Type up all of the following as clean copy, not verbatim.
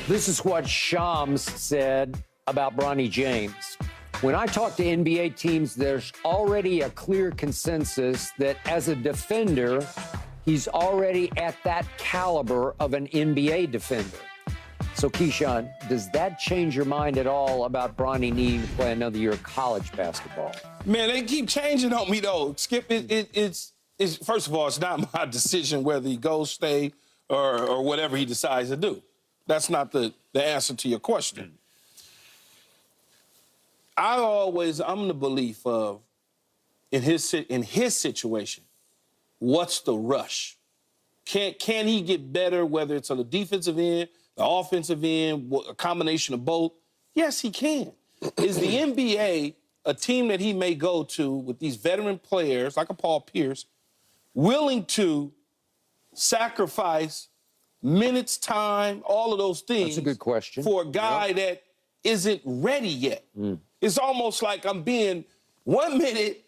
This is what Shams said about Bronny James. When I talk to NBA teams, there's already a clear consensus that as a defender, he's already at that caliber of an NBA defender. So, Keyshawn, does that change your mind at all about Bronny needing to play another year of college basketball? Man, they keep changing on me, though. Skip, it's first of all, it's not my decision whether he goes, stay, or whatever he decides to do. That's not the answer to your question. I'm the belief of, in his situation, what's the rush? Can he get better, whether it's on the defensive end, the offensive end, a combination of both? Yes, he can. Is the NBA a team that he may go to with these veteran players, like a Paul Pierce, willing to sacrifice minutes, time, all of those things? That's a good question. For a guy that isn't ready yet. It's almost like I'm being, 1 minute,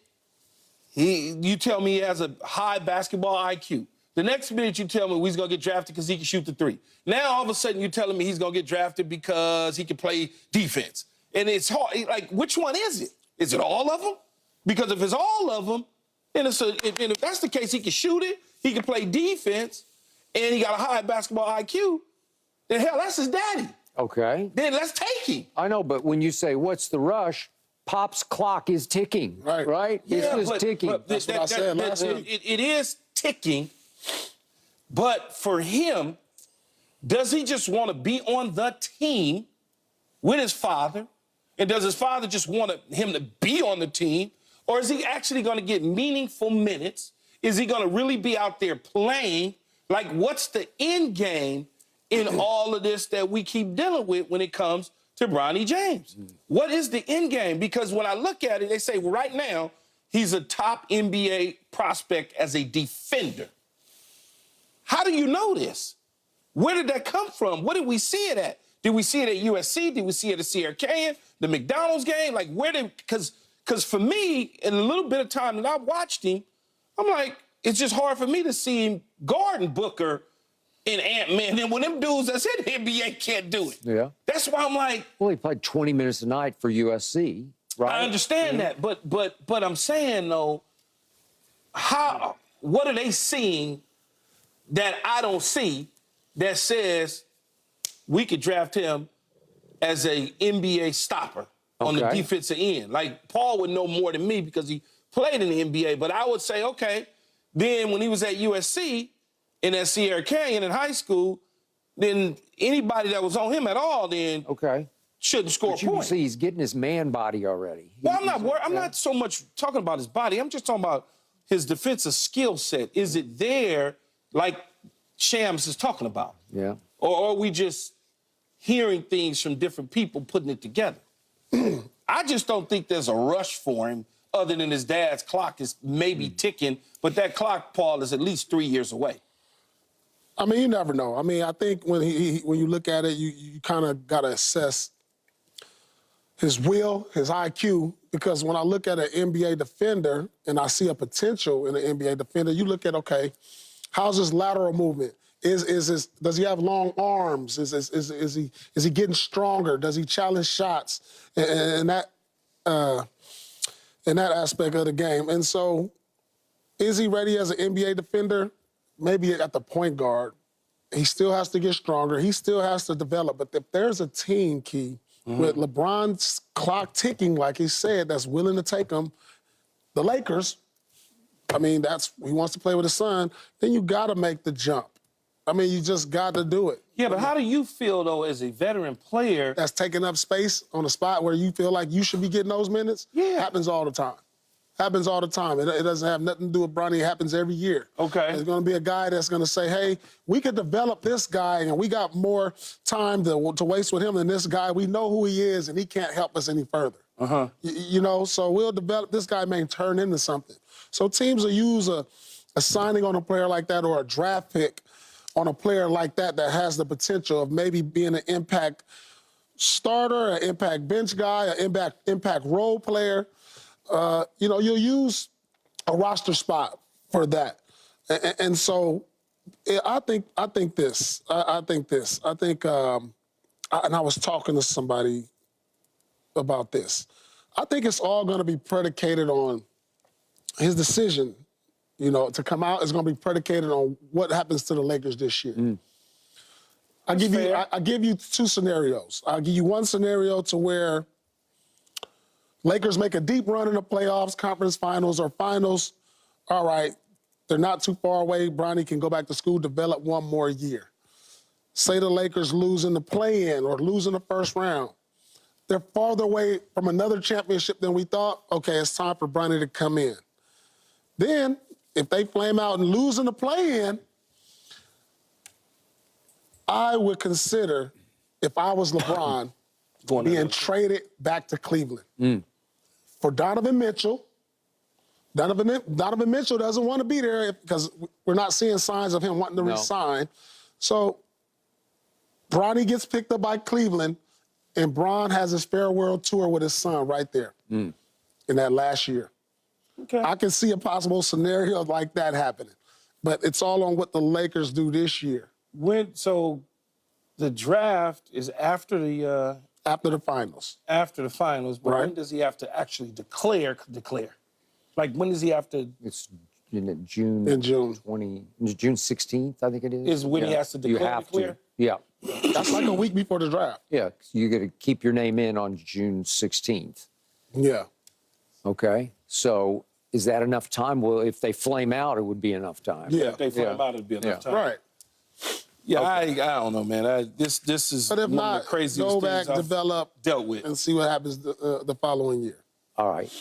you tell me he has a high basketball IQ. The next minute you tell me he's going to get drafted because he can shoot the three. Now, all of a sudden, you're telling me he's going to get drafted because he can play defense. And it's hard. Like, which one is it? Is it all of them? Because if it's all of them, then and if that's the case, he can shoot it, he can play defense, and he got a high basketball IQ, then hell, that's his daddy. Okay. Then let's take him. I know, but when you say, what's the rush, Pop's clock is ticking, right? Yeah, it's just ticking. That's what I said last week. It is ticking, but for him, does he just want to be on the team with his father? And does his father just want him to be on the team? Or is he actually going to get meaningful minutes? Is he going to really be out there playing? Like, what's the end game in all of this that we keep dealing with when it comes to Bronny James? What is the end game? Because when I look at it, they say, well, right now, he's a top NBA prospect as a defender. How do you know this? Where did that come from? What did we see it at? Did we see it at USC? Did we see it at CRK? The McDonald's game? Like, where did, because for me, in a little bit of time that I watched him, I'm like, it's just hard for me to see him guarding Booker and Ant-Man. And when them dudes that's in the NBA can't do it. Yeah. That's why I'm like. Well, he played 20 minutes a night for USC, right? I understand that, but I'm saying, though, what are they seeing that I don't see that says we could draft him as a NBA stopper on the defensive end? Like, Paul would know more than me because he played in the NBA, but I would say, okay, then when he was at USC and at CRK and in high school, then anybody that was on him at all then shouldn't score points. You can see he's getting his man body already. Well, I'm not so much talking about his body. I'm just talking about his defensive skill set. Is it there like Shams is talking about? Yeah. Or are we just hearing things from different people, putting it together? I just don't think there's a rush for him other than his dad's clock is maybe ticking, but that clock, Paul, is at least 3 years away. I mean, you never know. I mean, I think when you look at it, you kind of got to assess his will, his IQ, because when I look at an NBA defender and I see a potential in an NBA defender, you look at, okay, how's his lateral movement? Does he have long arms? Is he getting stronger? Does he challenge shots? And that in that aspect of the game. And so, is he ready as an NBA defender? Maybe at the point guard. He still has to get stronger. He still has to develop. But if there's a team, Key, with LeBron's clock ticking, like he said, that's willing to take him, the Lakers, I mean, he wants to play with his son, then you got to make the jump. I mean, you just got to do it. Yeah, but how do you feel, though, as a veteran player? That's taking up space on a spot where you feel like you should be getting those minutes? Yeah. Happens all the time. Happens all the time. It doesn't have nothing to do with Bronny. It happens every year. Okay. There's going to be a guy that's going to say, hey, we could develop this guy, and we got more time to waste with him than this guy. We know who he is, and he can't help us any further. You know, so we'll develop. This guy may turn into something. So teams will use a signing on a player like that or a draft pick on a player like that has the potential of maybe being an impact starter, an impact bench guy, an impact role player. You know, you'll use a roster spot for that. And so I think and I was talking to somebody about this. I think it's all going to be predicated on his decision, to come out. Is going to be predicated on what happens to the Lakers this year. I give you two scenarios. I'll give you one scenario to where Lakers make a deep run in the playoffs, conference finals, or finals. All right, they're not too far away. Bronny can go back to school, develop one more year. Say the Lakers lose in the play-in or lose in the first round. They're farther away from another championship than we thought. Okay, it's time for Bronny to come in. Then, if they flame out and lose in the play-in, I would consider, if I was LeBron, being traded back to Cleveland for Donovan Mitchell. Donovan Mitchell doesn't want to be there because we're not seeing signs of him wanting to resign. So Bronny gets picked up by Cleveland, and Bron has his farewell tour with his son right there in that last year. Okay. I can see a possible scenario like that happening, but it's all on what the Lakers do this year. So the draft is after the finals. After the finals, but Right. when does he have to actually declare? Like, when does he have to? It's June. In June. June 16th, I think it is. Is when he has to declare? You have declare? to. Yeah. That's like a week before the draft. Yeah. You got to keep your name in on June 16th. Yeah. Okay. So is that enough time? Well, if they flame out, it would be enough time. Yeah. If they flame out, it'd be enough time. Right. Yeah, I don't know, man. This is But if one not, of the craziest go things back, I've develop, dealt with. and see what happens the following year. All right.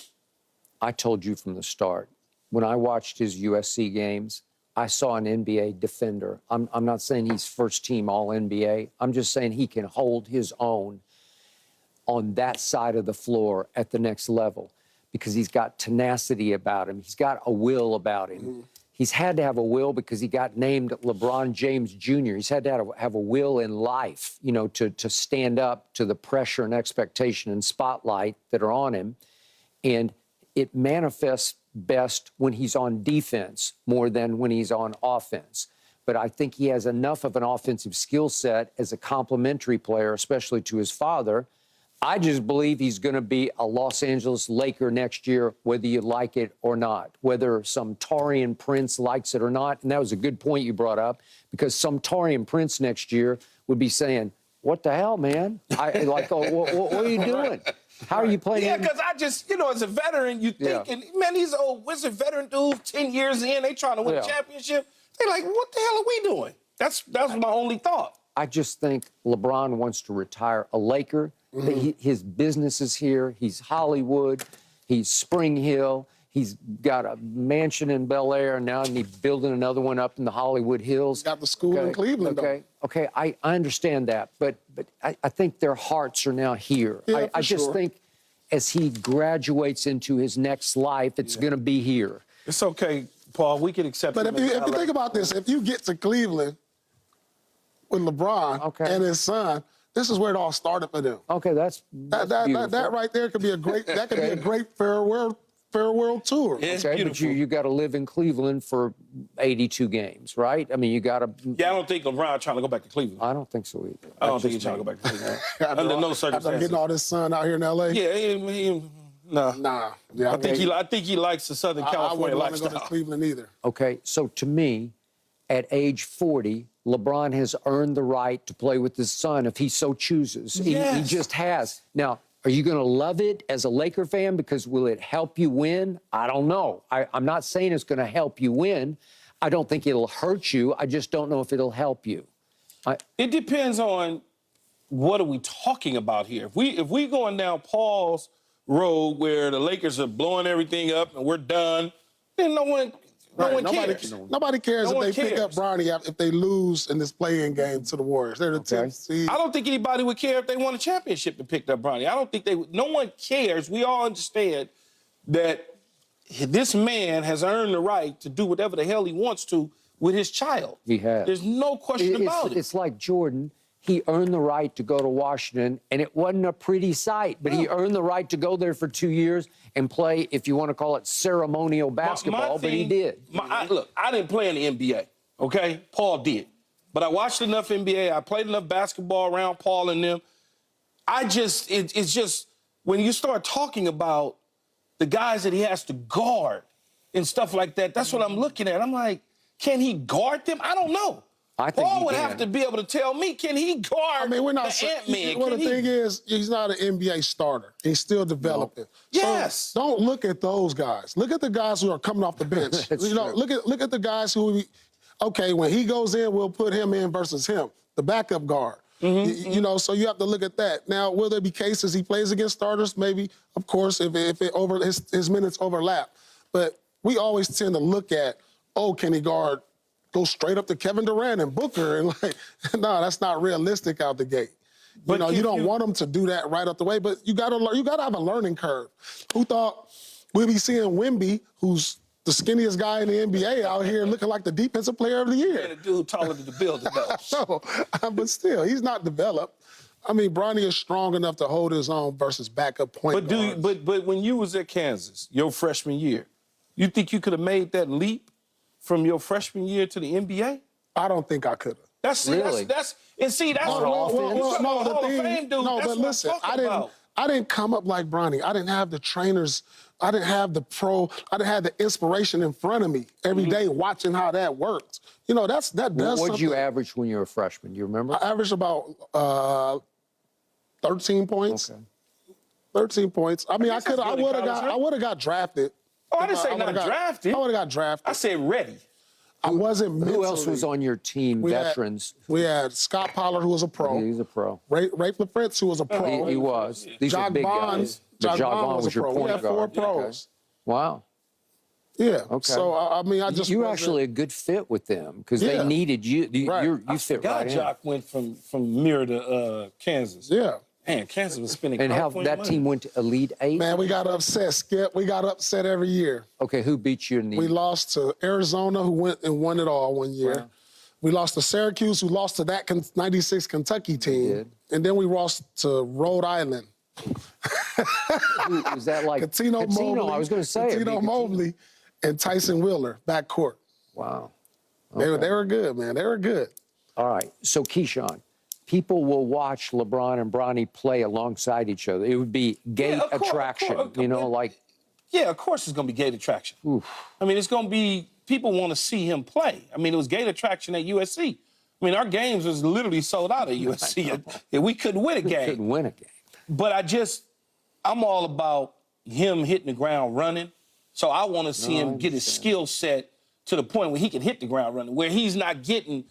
I told you from the start, when I watched his USC games, I saw an NBA defender. I'm not saying he's first team all NBA. I'm just saying he can hold his own on that side of the floor at the next level because he's got tenacity about him. He's got a will about him. He's had to have a will because he got named LeBron James Jr. He's had to have a will in life, to stand up to the pressure and expectation and spotlight that are on him. And it manifests best when he's on defense more than when he's on offense. But I think he has enough of an offensive skill set as a complementary player, especially to his father. I just believe he's going to be a Los Angeles Laker next year, whether you like it or not, whether some Taurean Prince likes it or not. And that was a good point you brought up, because some Taurean Prince next year would be saying, what the hell, man? What are you doing? How are you playing? Yeah, because I just, as a veteran, you thinking, man, these old wizard veteran dudes, 10 years in, they trying to win a championship. They're like, what the hell are we doing? That's my only thought. I just think LeBron wants to retire a Laker. His business is here. He's Hollywood. He's Spring Hill. He's got a mansion in Bel Air now, and he's building another one up in the Hollywood Hills. He's got the school in Cleveland, Okay, I understand that, but I think their hearts are now here. Yeah, I just think as he graduates into his next life, it's going to be here. It's okay, Paul. We can accept it. But if you think about this, if you get to Cleveland with LeBron and his son, this is where it all started for them. Okay, that's that right there could be a great farewell tour. It's okay, beautiful. but you got to live in Cleveland for 82 games, right? I mean, you got to. Yeah, I don't think LeBron trying to go back to Cleveland. I don't think so either. I don't think he's trying to go back to Cleveland. Under no circumstances. After getting all this sun out here in L.A. Yeah, nah. Yeah, I think he likes the Southern California lifestyle. I wouldn't lifestyle. want to go to Cleveland either. Okay, so to me, at age 40, LeBron has earned the right to play with his son if he so chooses. Yes. He just has. Now, are you going to love it as a Laker fan? Because will it help you win? I don't know. I'm not saying it's going to help you win. I don't think it'll hurt you. I just don't know if it'll help you. It depends on what are we talking about here. If we going down Paul's road where the Lakers are blowing everything up and we're done, then no one cares. Nobody cares No if they one pick up cares. Bronny if they lose in this play-in game to the Warriors. They're the 10th seed. I don't think anybody would care if they won a championship and picked up Bronny. I don't think they would. No one cares. We all understand that this man has earned the right to do whatever the hell he wants to with his child. He has. There's no question about it. It's like Jordan. He earned the right to go to Washington, and it wasn't a pretty sight, but he earned the right to go there for 2 years and play, if you want to call it ceremonial basketball, but he did. Look, I didn't play in the NBA, okay? Paul did. but I watched enough NBA. I played enough basketball around Paul and them. It's just when you start talking about the guys that he has to guard and stuff like that, that's what I'm looking at. I'm like, can he guard them? I don't know. I think Paul he would can. have to be able to tell me, can he guard I mean, we're not the Ant-Man? Well, the thing is, he's not an NBA starter. He's still developing. No. Yes. So don't look at those guys. Look at the guys who are coming off the bench. That's you know, true. look at the guys who, okay, when he goes in, we'll put him in versus him, the backup guard. You know, so you have to look at that. Now, will there be cases he plays against starters? Maybe, of course, if his minutes overlap. But we always tend to look at, oh, can he guard? Go straight up to Kevin Durant and Booker, and like, no, that's not realistic out the gate. You know, you don't want them to do that right up the way, but you gotta have a learning curve. Who thought we'd be seeing Wemby, who's the skinniest guy in the NBA, out here looking like the defensive player of the year? And a dude taller than the building, though. No, but still, he's not developed. I mean, Bronny is strong enough to hold his own versus backup point guards. But when you was at Kansas, your freshman year, you think you could have made that leap from your freshman year to the NBA? I don't think I could have. That's Really? That's what but listen, I didn't come up like Bronny. I didn't have the trainers. I didn't have the I didn't have the inspiration in front of me every day watching how that worked. You know, that does What did you something. average when you were a freshman? Do you remember? I averaged about 13 points. Okay. 13 points. I mean, I guess that's good in would have college, right? I would have got drafted. Oh, I didn't say not drafted. I would have got drafted. I said ready. I wasn't mentally. Who else was on your team, veterans? We had Scott Pollard, who was a pro. He's a pro. Rafe LaFrance, who was a pro. He was. These are Jock big Bond, guys. But Jock Bond was your a pro. point We had guard. 4 pros. Wow. Yeah. Okay. So, I mean, I just You're wasn't- actually a good fit with them because Yeah. they needed you. Right. You fit right in. Jock went from Mirror to Kansas. Yeah. Man, Kansas was spending And how $5.1 that team went to Elite Eight? Man, we got upset, Skip. We got upset every year. Okay, who beat you in the... We lost to Arizona, who went and won it all one year. Wow. We lost to Syracuse, who lost to that 96 Kentucky team. did. And then we lost to Rhode Island. Is that like... Catino Mobley. I was going to say. it'd be Catino Mobley and Tyson Wheeler, backcourt. Wow. They were good, man. They were good. All right. So, Keyshawn, people will watch LeBron and Bronny play alongside each other. It would be gate of course, attraction, of course. you know, like... Yeah, of course it's going to be gate attraction. I mean, it's going to be, people want to see him play. I mean, it was gate attraction at USC. I mean, our games was literally sold out at USC. And we couldn't win a game. Couldn't win a game. But I'm all about him hitting the ground running. So I want to see him get his skill set to the point where he can hit the ground running, where he's not getting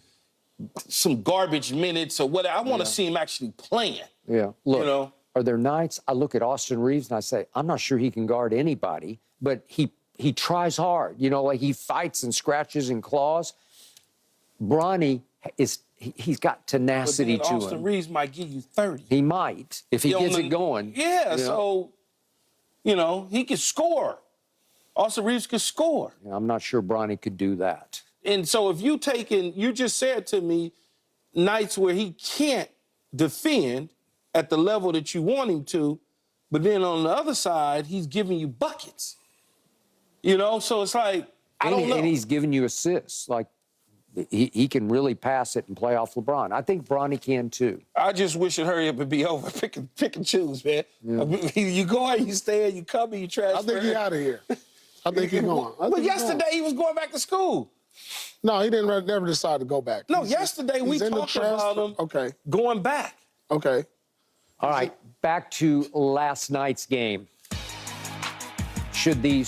some garbage minutes or whatever. I want to see him actually playing. Yeah. Look, You know? are there nights I look at Austin Reeves and I say, I'm not sure he can guard anybody, but he tries hard. You know, like he fights and scratches and claws. Bronny he's got tenacity to him. Austin Reeves might give you 30. He might if he gets it going. Yeah, you know? so, you know, he could score. Austin Reeves could score. Yeah, I'm not sure Bronny could do that. And so if you just said to me nights where he can't defend at the level that you want him to, but then on the other side, he's giving you buckets. You know, so it's like, I don't know. And he's giving you assists. Like, he can really pass it and play off LeBron. I think Bronny can, too. I just wish it hurry up and be over. Pick and choose, man. Yeah. I mean, you go out, you stay, you come, you transfer. I think he's out of here. I think he's going. But yesterday, he was going back to school. No, he didn't never decide to go back. No, yesterday we talked about him going back. Okay. All right, back to last night's game. Should these